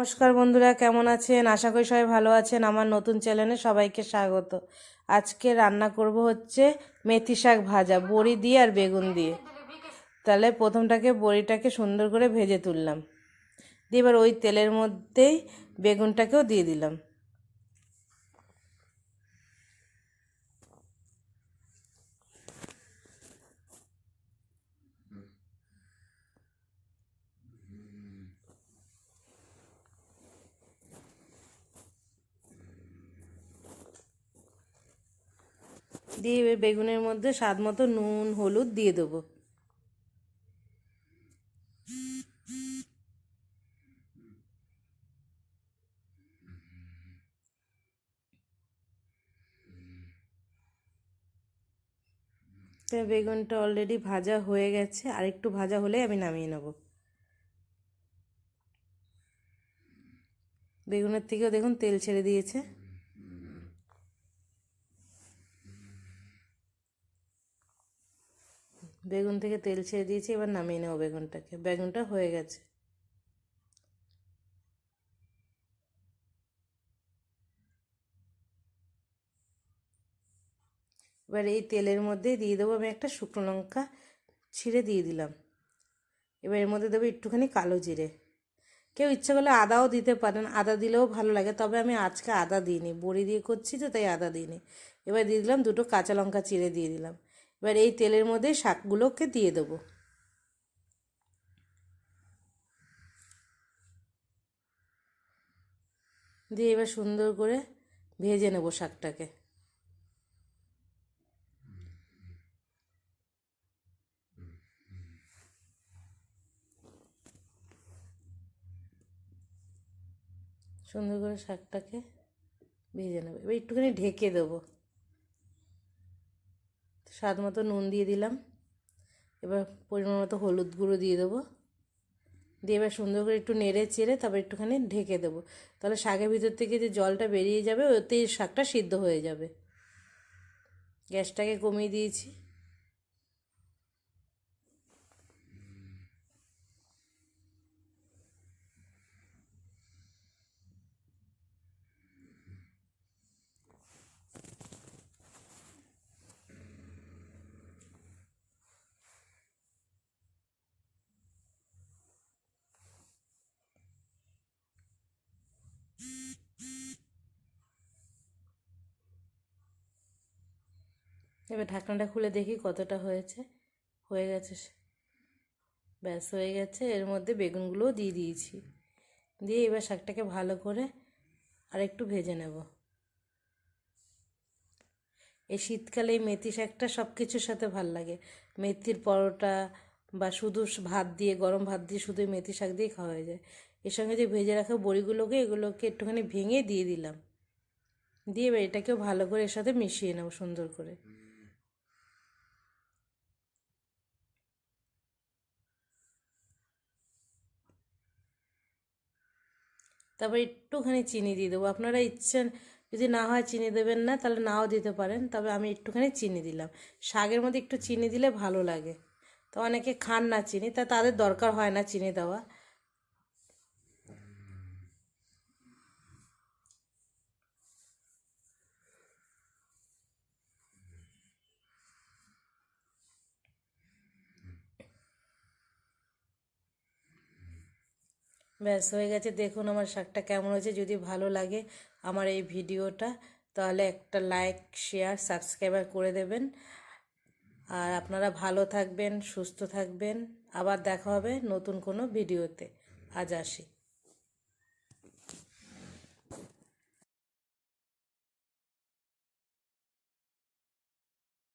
নমস্কার বন্ধুরা, কেমন আছেন? আশা করি সবাই ভালো আছেন। আমার নতুন চ্যানেলে সবাইকে স্বাগত। আজকে রান্না করব হচ্ছে মেথি শাক ভাজা, বড়ি দিয়ে আর বেগুন দিয়ে। তাহলে প্রথমটাকে বড়িটাকে সুন্দর করে ভেজে তুললাম, দিয়ে এবার ওই তেলের মধ্যেই বেগুনটাকেও দিয়ে দিলাম। দিয়ে এবার বেগুনের মধ্যে স্বাদ মতো নুন হলুদ দিয়ে দেবো। তো বেগুনটা অলরেডি ভাজা হয়ে গেছে, আর একটু ভাজা হলে আমি নামিয়ে নেব। বেগুনের থেকেও দেখুন তেল ছেড়ে দিয়েছে। বেগুন থেকে তেল ছেড়ে দিয়েছি, এবার নামিয়ে নেব বেগুনটাকে। বেগুনটা হয়ে গেছে। এবার এই তেলের মধ্যে দিয়ে দেবো আমি একটা শুকনো লঙ্কা ছিঁড়ে দিয়ে দিলাম। এবার এর মধ্যে দেবো একটুখানি কালো জিরে। কেউ ইচ্ছা করলে আদাও দিতে পারেন, আদা দিলেও ভালো লাগে, তবে আমি আজকে আদা দিইনি, বড়ি দিয়ে করছি তো তাই আদা দিইনি। এবার দিয়ে দিলাম দুটো কাঁচা লঙ্কা চিড়ে দিয়ে দিলাম। এবার এই তেলের মধ্যে শাকগুলোকে দিয়ে দেবো। দিয়ে এবার সুন্দর করে ভেজে নেবো শাকটাকে। সুন্দর করে শাকটাকে ভেজে নেবো। এবার একটুখানি ঢেকে দেবো। স্বাদ মতো নুন দিয়ে দিলাম। এবার পরিমাণ মতো হলুদ গুঁড়ো দিয়ে দেবো। দিয়ে এবার সুন্দর করে একটু নেড়ে চেড়ে তারপর একটুখানি ঢেকে দেবো। তাহলে শাকের ভিতর থেকে যে জলটা বেরিয়ে যাবে, ওতেই শাকটা সিদ্ধ হয়ে যাবে। গ্যাসটাকে কমিয়ে দিয়েছি। এবার ঢাকনাটা খুলে দেখি কতটা হয়েছে। হয়ে গেছে, ব্যাস হয়ে গেছে। এর মধ্যে বেগুনগুলোও দিয়ে দিয়েছি। দিয়ে এবার শাকটাকে ভালো করে আর একটু ভেজে নেব। এই শীতকালে এই মেথি শাকটা সব কিছুর সাথে ভাল লাগে। মেথির পরোটা বা শুধু ভাত দিয়ে, গরম ভাত দিয়ে শুধু মেথি শাক দিয়ে খাওয়া হয়ে যায়। এর সঙ্গে যে ভেজে রাখা বড়িগুলোকে, এগুলোকে একটুখানি ভেঙে দিয়ে দিলাম। দিয়ে এবার এটাকেও ভালো করে এর সাথে মিশিয়ে নেব সুন্দর করে। তারপর একটুখানি চিনি দিয়ে দেবো। আপনারা ইচ্ছেন যদি না হয় চিনি দেবেন না, তাহলে নাও দিতে পারেন, তবে আমি একটুখানি চিনি দিলাম। শাকের মধ্যে একটু চিনি দিলে ভালো লাগে। তো অনেকে খান না চিনি, তা তাদের দরকার হয় না চিনি দেওয়া। ব্যাস হয়ে গেছে। দেখুন আমার শাকটা কেমন হয়েছে। যদি ভালো লাগে আমার এই ভিডিওটা, তাহলে একটা লাইক, শেয়ার, সাবস্ক্রাইবার করে দেবেন। আর আপনারা ভালো থাকবেন, সুস্থ থাকবেন। আবার দেখা হবে নতুন কোনো ভিডিওতে। আজ আসি।